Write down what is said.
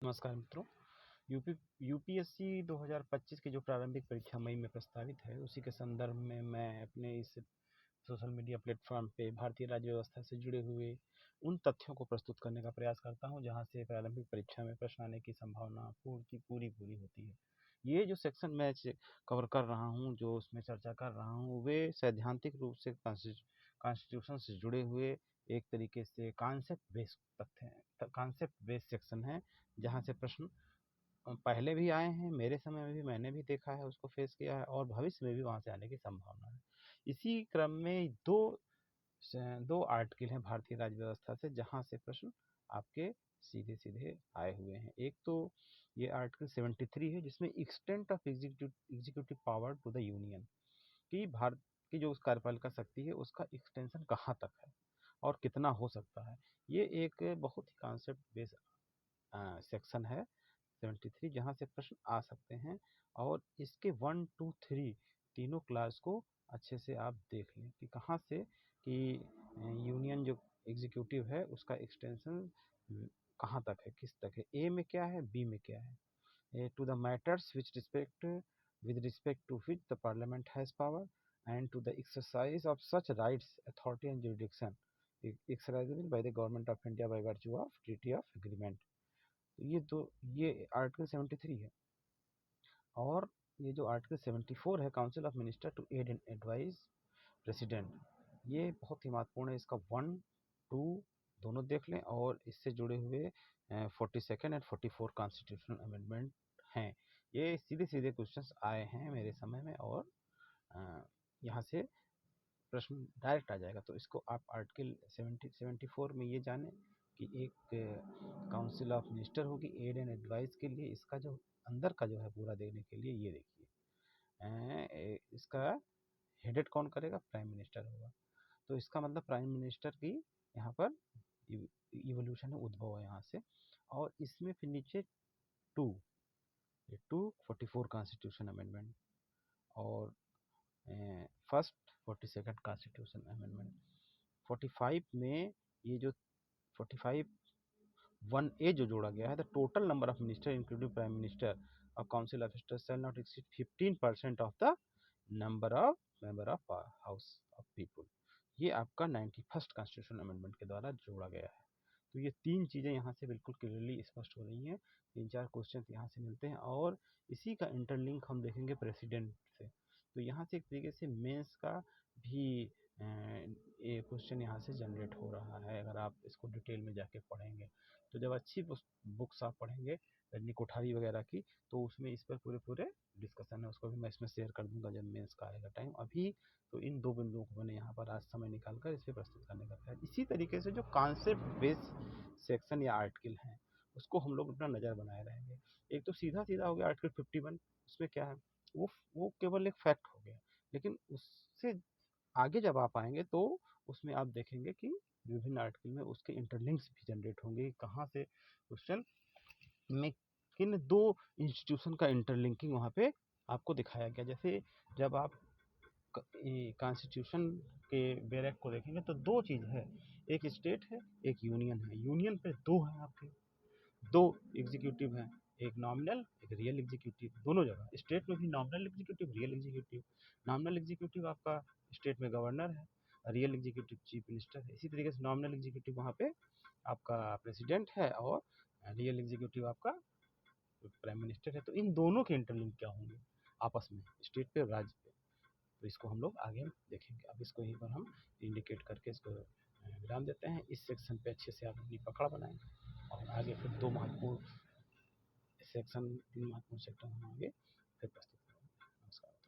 नमस्कार मित्रों। यूपीएससी 2025 की जो प्रारंभिक परीक्षा मई में प्रस्तावित है, उसी के संदर्भ में मैं अपने इस सोशल मीडिया प्लेटफॉर्म पे भारतीय राज्य व्यवस्था से जुड़े हुए उन तथ्यों को प्रस्तुत करने का प्रयास करता हूं, जहां से प्रारंभिक परीक्षा में प्रश्न आने की संभावना पूरी होती है। ये जो सेक्शन मैं कवर कर रहा हूं, जो उसमें चर्चा कर रहा हूं, वे सैद्धांतिक रूप से कॉन्स्टिट्यूशन से जुड़े हुए एक तरीके से कॉन्सेप्ट बेस्ड तथ्य हैं, कॉन्सेप्ट बेस्ड सेक्शन है, जहाँ से प्रश्न पहले भी आए हैं, मेरे समय में भी मैंने भी देखा है, उसको फेस किया है, और भविष्य में भी वहाँ से आने की संभावना है। इसी क्रम में दो आर्टिकल हैं भारतीय राज्य व्यवस्था से, जहाँ से प्रश्न आपके सीधे सीधे आए हुए हैं। एक तो ये आर्टिकल 73 है, जिसमें extent of executive power to the union, कि भारत की जो उस कार्यपालिका शक्ति है उसका एक्सटेंशन कहाँ तक है और कितना हो सकता है। ये एक बहुत ही कॉन्सेप्ट बेस्ड सेक्शन है 73, जहाँ से प्रश्न आ सकते हैं, और इसके 1, 2, 3 तीनों क्लास को अच्छे से आप देख लें कि कहाँ से कि यूनियन जो एग्जीक्यूटिव है उसका एक्सटेंशन कहाँ तक है, किस तक है, ए में क्या है, बी में क्या है, to the matters with respect to which the parliament has power and to the exercise of such rights, authority and jurisdiction exercisable by the government of India by virtue of treaty of agreement। तो ये article 73 है। और ये जो article 74 है, council of minister to aid and advice president, ये बहुत ही महत्वपूर्ण है। इसका 1, 2 दोनों देख लें, और इससे जुड़े हुए 42nd एंड 44 कॉन्स्टिट्यूशनल अमेंडमेंट हैं। ये सीधे सीधे क्वेश्चंस आए हैं मेरे समय में, और यहाँ से प्रश्न डायरेक्ट आ जाएगा। तो इसको आप आर्टिकल 74 में ये जानें कि एक काउंसिल ऑफ मिनिस्टर होगी एड एंड एडवाइस के लिए। इसका जो अंदर का जो है पूरा देखने के लिए ये देखिए, इसका हेडेड कौन करेगा, प्राइम मिनिस्टर होगा। तो इसका मतलब प्राइम मिनिस्टर की यहाँ पर इवोल्यूशन है, उद्भव है यहाँ से। और इसमें फिर नीचे 44 कॉन्स्टिट्यूशन अमेंडमेंट, और फर्स्ट 42nd कॉन्स्टिट्यूशन अमेंडमेंट। 45 में ये जो 45 1A जो जोड़ा गया है, the total number of minister including prime minister और council of minister shall not exceed 15% of the number of member of house of people. ये आपका 91st कॉन्स्टिट्यूशन अमेंडमेंट के द्वारा जोड़ा गया है। तो ये तीन चीज़ें यहाँ से बिल्कुल क्लियरली स्पष्ट हो रही हैं। 3-4 क्वेश्चन यहाँ से मिलते हैं, और इसी का इंटरलिंक हम देखेंगे प्रेसिडेंट से। तो यहाँ से एक तरीके से मेंस का भी ये क्वेश्चन यहाँ से जनरेट हो रहा है, अगर आप इसको डिटेल में जाके पढ़ेंगे। तो जब अच्छी बुक्स आप पढ़ेंगे रजनी कोठारी वगैरह की, तो उसमें इस पर पूरे डिस्कशन है, उसको भी मैं इसमें शेयर कर दूंगा जब मेंस का आएगा टाइम। अभी तो इन दो बिंदुओं को मैंने यहाँ पर आज समय निकाल कर इस पर प्रस्तुत करने का प्रयास। इसी तरीके से जो कॉन्सेप्ट बेस्ड सेक्शन या आर्टिकल हैं, उसको हम लोग अपना नज़र बनाए रहेंगे। एक तो सीधा हो गया आर्टिकल 51, उसमें क्या है, वो केवल एक फैक्ट हो गया। लेकिन उससे आगे जब आप आएंगे तो उसमें आप देखेंगे कि विभिन्न आर्टिकल में उसके इंटरलिंक्स भी जनरेट होंगे, कहाँ से क्वेश्चन में किन दो इंस्टीट्यूशन का इंटरलिंकिंग वहाँ पे आपको दिखाया गया। जैसे जब आप कॉन्स्टिट्यूशन के बैरक को देखेंगे तो दो चीज़ है, एक स्टेट है, एक यूनियन है। यूनियन पे दो हैं, आपके दो एग्जीक्यूटिव हैं, एक नॉमिनल एक रियल एग्जीक्यूटिव। दोनों जगह स्टेट में भी nominal executive, real executive. Nominal executive आपका स्टेट में गवर्नर है, रियल एग्जीक्यूटिव चीफ मिनिस्टर है। इसी तरीके से नॉमिनल एग्जीक्यूटिव वहाँ पे आपका प्रेसिडेंट है, और रियल एग्जीक्यूटिव आपका प्राइम मिनिस्टर है। तो इन दोनों के इंटरलिंक क्या होंगे आपस में, स्टेट पे और राज्य पे, तो इसको हम लोग आगे देखेंगे। अब इसको यहीं पर हम इंडिकेट करके इसको विराम देते हैं। इस सेक्शन पे अच्छे से आप अपनी पकड़ बनाएं, और आगे फिर 2 महत्वपूर्ण सेक्शन, 3 महत्वपूर्ण सेक्शन हम आगे फिर प्रस्तुत